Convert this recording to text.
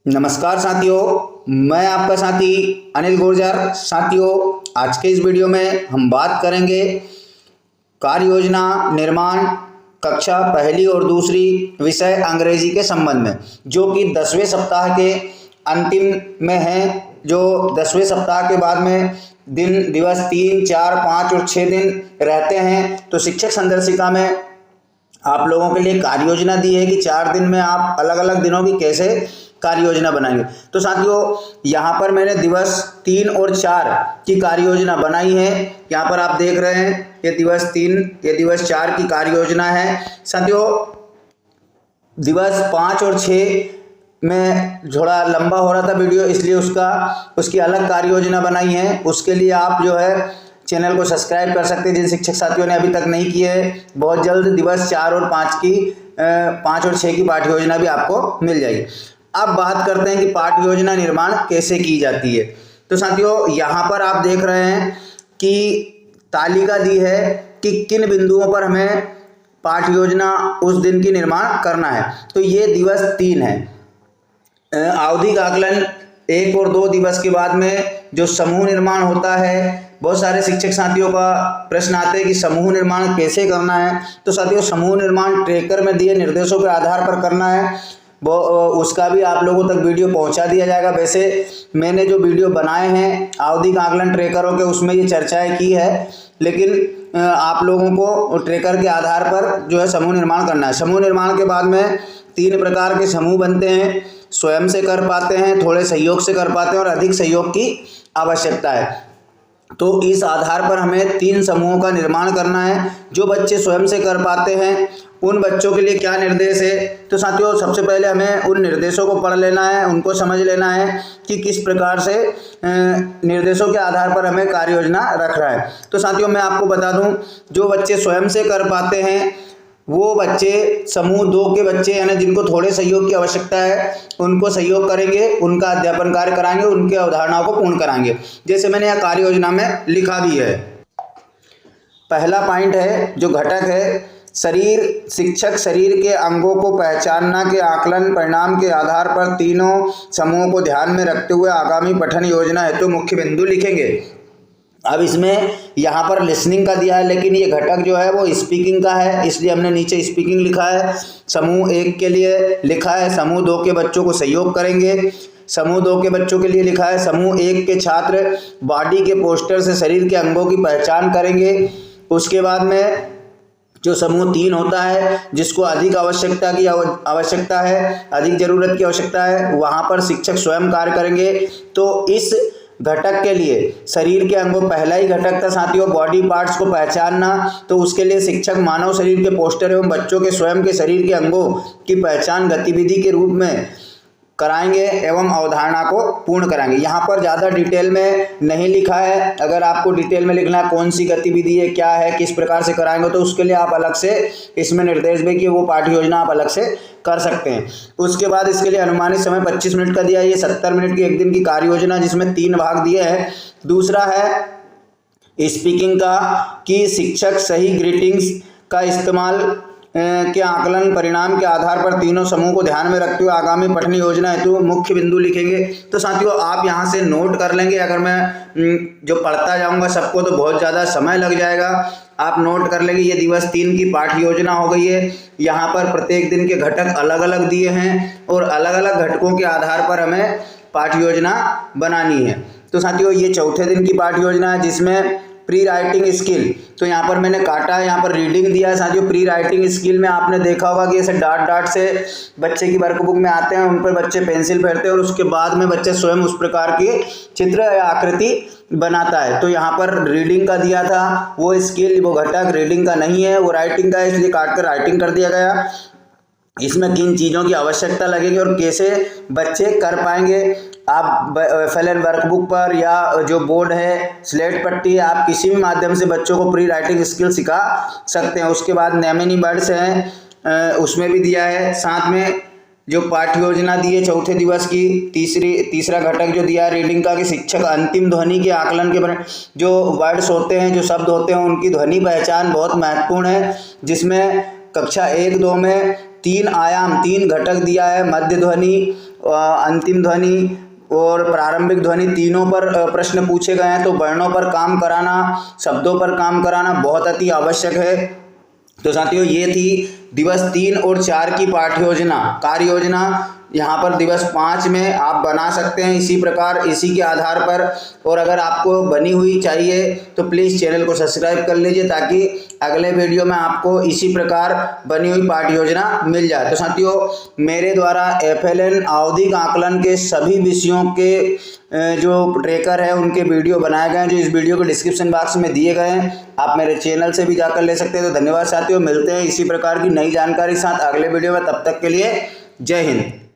नमस्कार साथियों, मैं आपका साथी अनिल गुर्जर। साथियों, आज के इस वीडियो में हम बात करेंगे कार्य योजना निर्माण कक्षा पहली और दूसरी विषय अंग्रेजी के संबंध में, जो कि 10वें सप्ताह के अंतिम में है। जो 10वें सप्ताह के बाद में दिन दिवस 3, 4, 5 और 6 दिन रहते हैं। तो शिक्षक संदर्शिका में आप लोगों के लिए कार्य योजना दी है कि 4 दिन में आप अलग अलग दिनों की कैसे कार्य योजना बनाएंगे। तो साथियों, यहाँ पर मैंने दिवस 3 और 4 की कार्य योजना बनाई है। यहाँ पर आप देख रहे हैं, ये दिवस 3, ये दिवस 4 की कार्य योजना है। साथियों, दिवस 5 और 6 में थोड़ा लंबा हो रहा था वीडियो, इसलिए उसकी अलग कार्य योजना बनाई है। उसके लिए आप जो है चैनल को सब्सक्राइब कर सकते हैं, जिन शिक्षक साथियों ने अभी तक नहीं किए है। बहुत जल्द दिवस 4 और 5 और 6 की पाठ्य योजना भी आपको मिल जाएगी। अब बात करते हैं कि पाठ्य योजना निर्माण कैसे की जाती है। तो साथियों, यहाँ पर आप देख रहे हैं कि तालिका दी है कि किन बिंदुओं पर हमें पाठ्य योजना उस दिन की निर्माण करना है। तो ये दिवस 3 है। आवधिक आकलन 1 और 2 दिवस के बाद में जो समूह निर्माण होता है, बहुत सारे शिक्षक साथियों का प्रश्न आते हैं कि समूह निर्माण कैसे करना है। तो साथियों, समूह निर्माण ट्रैकर में दिए निर्देशों के आधार पर करना है। वो उसका भी आप लोगों तक वीडियो पहुंचा दिया जाएगा। वैसे मैंने जो वीडियो बनाए हैं आवधिक आकलन ट्रैकरों के, उसमें ये चर्चाएं की है, लेकिन आप लोगों को ट्रैकर के आधार पर जो है समूह निर्माण करना है। समूह निर्माण के बाद में 3 प्रकार के समूह बनते हैं। स्वयं से कर पाते हैं, थोड़े सहयोग से कर पाते हैं और अधिक सहयोग की आवश्यकता है। तो इस आधार पर हमें 3 समूहों का निर्माण करना है। जो बच्चे स्वयं से कर पाते हैं उन बच्चों के लिए क्या निर्देश है। तो साथियों, सबसे पहले हमें उन निर्देशों को पढ़ लेना है, उनको समझ लेना है कि किस प्रकार से निर्देशों के आधार पर हमें कार्य योजना रखना है। तो साथियों, मैं आपको बता दूं, जो बच्चे स्वयं से कर पाते हैं वो बच्चे समूह 2 के बच्चे, यानी जिनको थोड़े सहयोग की आवश्यकता है, उनको सहयोग करेंगे, उनका अध्यापन कार्य कराएंगे, उनके अवधारणाओं को पूर्ण कराएंगे, जैसे मैंने यह कार्य योजना में लिखा भी है। पहला पॉइंट है, जो घटक है शरीर। शिक्षक शरीर के अंगों को पहचानना के आकलन परिणाम के आधार पर तीनों समूहों को ध्यान में रखते हुए आगामी पठन योजना हेतु मुख्य बिंदु लिखेंगे। अब इसमें यहाँ पर लिसनिंग का दिया है, लेकिन ये घटक जो है वो स्पीकिंग का है, इसलिए हमने नीचे स्पीकिंग लिखा है। समूह 1 के लिए लिखा है समूह 2 के बच्चों को सहयोग करेंगे। समूह 2 के बच्चों के लिए लिखा है समूह 1 के छात्र बॉडी के पोस्टर से शरीर के अंगों की पहचान करेंगे। उसके बाद में जो समूह 3 होता है, जिसको अधिक आवश्यकता है, अधिक जरूरत की आवश्यकता है, वहाँ पर शिक्षक स्वयं कार्य करेंगे। तो इस घटक के लिए शरीर के अंगों, पहला ही घटक था साथियों बॉडी पार्ट्स को पहचानना, तो उसके लिए शिक्षक मानव शरीर के पोस्टर एवं बच्चों के स्वयं के शरीर के अंगों की पहचान गतिविधि के रूप में कराएंगे एवं अवधारणा को पूर्ण कराएंगे। यहाँ पर ज़्यादा डिटेल में नहीं लिखा है। अगर आपको डिटेल में लिखना है कौन सी गतिविधि है, क्या है, किस प्रकार से कराएंगे, तो उसके लिए आप अलग से इसमें निर्देश दें कि वो पाठ्य योजना आप अलग से कर सकते हैं। उसके बाद इसके लिए अनुमानित समय 25 मिनट का दिया है। ये 70 मिनट की एक दिन की कार्य योजना, जिसमें 3 भाग दिए हैं। दूसरा है स्पीकिंग का, कि शिक्षक सही ग्रीटिंग्स का इस्तेमाल के आकलन परिणाम के आधार पर तीनों समूह को ध्यान में रखते हुए आगामी पठन योजना हेतु मुख्य बिंदु लिखेंगे। तो साथियों, आप यहाँ से नोट कर लेंगे। अगर मैं जो पढ़ता जाऊँगा सबको तो बहुत ज़्यादा समय लग जाएगा, आप नोट कर लेंगे। ये दिवस 3 की पाठ्य योजना हो गई है। यहाँ पर प्रत्येक दिन के घटक अलग अलग दिए हैं और अलग अलग घटकों के आधार पर हमें पाठ्य योजना बनानी है। तो साथियों, ये चौथे दिन की पाठ्य योजना है, जिसमें प्री राइटिंग स्किल, तो यहाँ पर मैंने काटा है, यहाँ पर रीडिंग दिया है साथियों। प्री राइटिंग स्किल में आपने देखा होगा कि ऐसे डाट डाट से बच्चे की वर्कबुक में आते हैं, उन पर बच्चे पेंसिल फेरते हैं और उसके बाद में बच्चे स्वयं उस प्रकार की चित्र या आकृति बनाता है। तो यहाँ पर रीडिंग का दिया था, वो स्किल, वो घटक रीडिंग का नहीं है, वो राइटिंग का है, इसलिए काट कर राइटिंग कर दिया गया। इसमें किन चीज़ों की आवश्यकता लगेगी और कैसे बच्चे कर पाएंगे। आप FLN वर्कबुक पर या जो बोर्ड है, स्लेट पट्टी है, आप किसी भी माध्यम से बच्चों को प्री राइटिंग स्किल सिखा सकते हैं। उसके बाद नेमिनी वर्ड्स हैं, उसमें भी दिया है। साथ में जो पाठ्य योजना दी है चौथे दिवस की, तीसरा घटक जो दिया है रीडिंग का, कि शिक्षक अंतिम ध्वनि के आकलन के जो वर्ड्स होते हैं, जो शब्द होते हैं, उनकी ध्वनि पहचान बहुत महत्वपूर्ण है, जिसमें कक्षा 1-2 में तीन आयाम, तीन घटक दिया है, मध्य ध्वनि, अंतिम ध्वनि और प्रारंभिक ध्वनि, तीनों पर प्रश्न पूछे गए हैं। तो वर्णों पर काम कराना, शब्दों पर काम कराना बहुत अति आवश्यक है। तो साथियों ये थी दिवस 3 और 4 की पाठ्य योजना, कार्य योजना। यहाँ पर दिवस 5 में आप बना सकते हैं इसी प्रकार, इसी के आधार पर। और अगर आपको बनी हुई चाहिए तो प्लीज़ चैनल को सब्सक्राइब कर लीजिए ताकि अगले वीडियो में आपको इसी प्रकार बनी हुई पाठ्य योजना मिल जाए। तो साथियों मेरे द्वारा FLN आवधिक आकलन के सभी विषयों के जो ट्रैकर है उनके वीडियो बनाए गए हैं, जो इस वीडियो के डिस्क्रिप्शन बॉक्स में दिए गए हैं। आप मेरे चैनल से भी जाकर ले सकते हैं। तो धन्यवाद साथियों, मिलते हैं इसी प्रकार की नई जानकारी साथ अगले वीडियो में। तब तक के लिए जय हिंद।